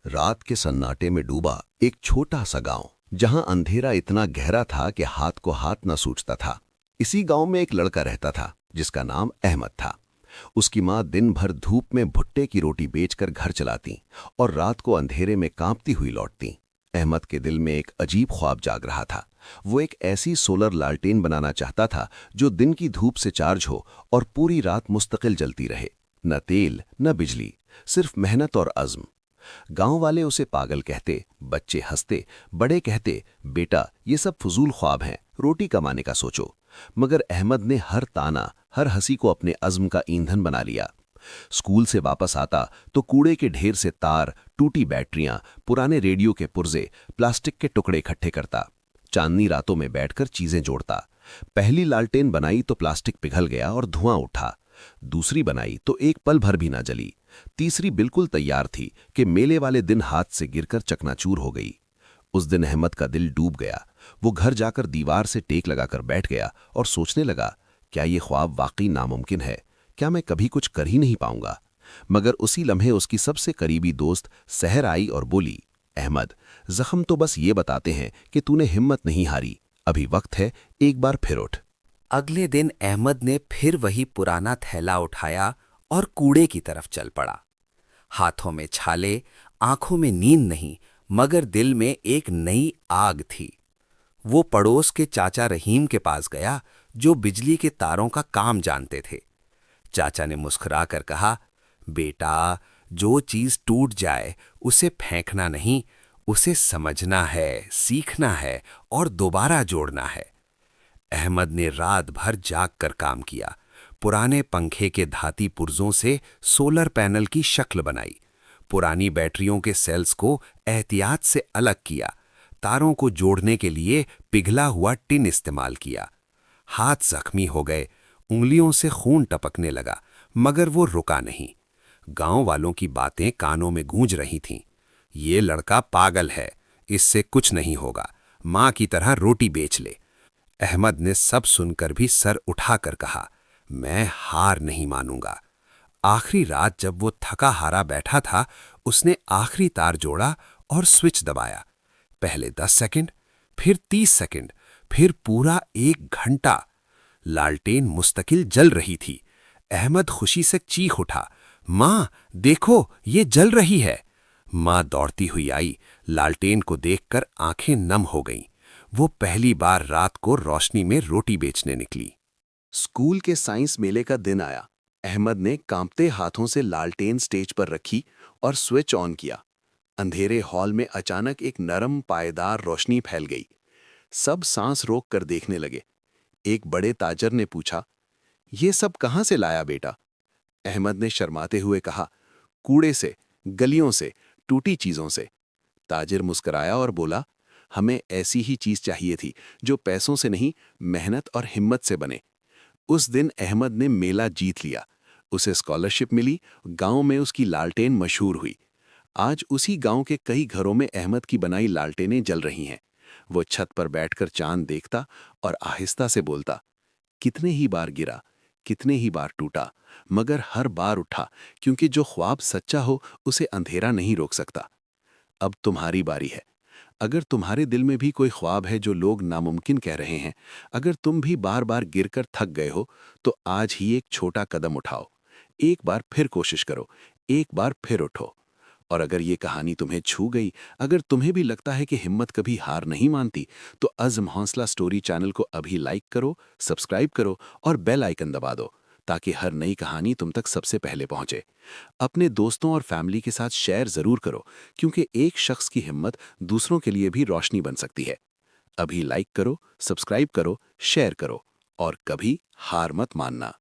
रात के सन्नाटे में डूबा एक छोटा सा गांव, जहां अंधेरा इतना गहरा था कि हाथ को हाथ न सूझता था। इसी गांव में एक लड़का रहता था जिसका नाम अहमद था। उसकी माँ दिन भर धूप में भुट्टे की रोटी बेचकर घर चलाती और रात को अंधेरे में कांपती हुई लौटती। अहमद के दिल में एक अजीब ख्वाब जाग रहा था। वो एक ऐसी सोलर लालटेन बनाना चाहता था जो दिन की धूप से चार्ज हो और पूरी रात मुस्तकिल जलती रहे। न तेल न बिजली, सिर्फ मेहनत और अज़्म। गांव वाले उसे पागल कहते, बच्चे हंसते, बड़े कहते, बेटा ये सब फजूल ख्वाब हैं, रोटी कमाने का सोचो। मगर अहमद ने हर ताना, हर हंसी को अपने अज़्म का ईंधन बना लिया। स्कूल से वापस आता तो कूड़े के ढेर से तार, टूटी बैटरियां, पुराने रेडियो के पुर्जे, प्लास्टिक के टुकड़े इकट्ठे करता। चांदनी रातों में बैठकर चीजें जोड़ता। पहली लालटेन बनाई तो प्लास्टिक पिघल गया और धुआं उठा। दूसरी बनाई तो एक पल भर भी ना जली। तीसरी बिल्कुल तैयार थी कि मेले वाले दिन हाथ से गिरकर चकनाचूर हो गई। उस दिन अहमद का दिल डूब गया। वो घर जाकर दीवार से टेक लगाकर बैठ गया और सोचने लगा, क्या ये ख्वाब वाकई नामुमकिन है? क्या मैं कभी कुछ कर ही नहीं पाऊंगा? मगर उसी लम्हे उसकी सबसे करीबी दोस्त सहर आई और बोली, अहमद, जख्म तो बस ये बताते हैं कि तूने हिम्मत नहीं हारी। अभी वक्त है, एक बार फिर उठ। अगले दिन अहमद ने फिर वही पुराना थैला उठाया और कूड़े की तरफ चल पड़ा। हाथों में छाले, आंखों में नींद नहीं, मगर दिल में एक नई आग थी। वो पड़ोस के चाचा रहीम के पास गया, जो बिजली के तारों का काम जानते थे। चाचा ने मुस्कुराकर कहा, बेटा, जो चीज टूट जाए उसे फेंकना नहीं, उसे समझना है, सीखना है और दोबारा जोड़ना है। अहमद ने रात भर जाग कर काम किया। पुराने पंखे के धाती पुर्जों से सोलर पैनल की शक्ल बनाई। पुरानी बैटरियों के सेल्स को एहतियात से अलग किया। तारों को जोड़ने के लिए पिघला हुआ टिन इस्तेमाल किया। हाथ जख्मी हो गए, उंगलियों से खून टपकने लगा, मगर वो रुका नहीं। गांव वालों की बातें कानों में गूंज रही थीं। ये लड़का पागल है, इससे कुछ नहीं होगा, मां की तरह रोटी बेच ले। अहमद ने सब सुनकर भी सर उठाकर कहा, मैं हार नहीं मानूंगा। आखिरी रात जब वो थका हारा बैठा था, उसने आखिरी तार जोड़ा और स्विच दबाया। पहले 10 सेकंड, फिर 30 सेकंड, फिर पूरा 1 घंटा। लालटेन मुस्तकिल जल रही थी। अहमद खुशी से चीख उठा, मां, देखो, ये जल रही है। मां दौड़ती हुई आई। लालटेन को देखकर आंखें नम हो गईं। वो पहली बार रात को रोशनी में रोटी बेचने निकली। स्कूल के साइंस मेले का दिन आया। अहमद ने कांपते हाथों से लालटेन स्टेज पर रखी और स्विच ऑन किया। अंधेरे हॉल में अचानक एक नरम पायदार रोशनी फैल गई। सब सांस रोक कर देखने लगे। एक बड़े ताजर ने पूछा, ये सब कहां से लाया बेटा? अहमद ने शर्माते हुए कहा, कूड़े से, गलियों से, टूटी चीजों से। ताजिर मुस्कुराया और बोला, हमें ऐसी ही चीज चाहिए थी जो पैसों से नहीं, मेहनत और हिम्मत से बने। उस दिन अहमद ने मेला जीत लिया। उसे स्कॉलरशिप मिली, गांव में उसकी लालटेन मशहूर हुई। आज उसी गांव के कई घरों में अहमद की बनाई लालटेनें जल रही हैं। वो छत पर बैठकर चांद देखता और आहिस्ता से बोलता, कितने ही बार गिरा, कितने ही बार टूटा, मगर हर बार उठा, क्योंकि जो ख्वाब सच्चा हो उसे अंधेरा नहीं रोक सकता। अब तुम्हारी बारी है। अगर तुम्हारे दिल में भी कोई ख्वाब है जो लोग नामुमकिन कह रहे हैं, अगर तुम भी बार बार गिरकर थक गए हो, तो आज ही एक छोटा कदम उठाओ। एक बार फिर कोशिश करो, एक बार फिर उठो। और अगर ये कहानी तुम्हें छू गई, अगर तुम्हें भी लगता है कि हिम्मत कभी हार नहीं मानती, तो अज़्म हौसला स्टोरी चैनल को अभी लाइक करो, सब्सक्राइब करो और बेल आइकन दबा दो, ताकि हर नई कहानी तुम तक सबसे पहले पहुंचे। अपने दोस्तों और फैमिली के साथ शेयर जरूर करो, क्योंकि एक शख्स की हिम्मत दूसरों के लिए भी रोशनी बन सकती है। अभी लाइक करो, सब्सक्राइब करो, शेयर करो और कभी हार मत मानना।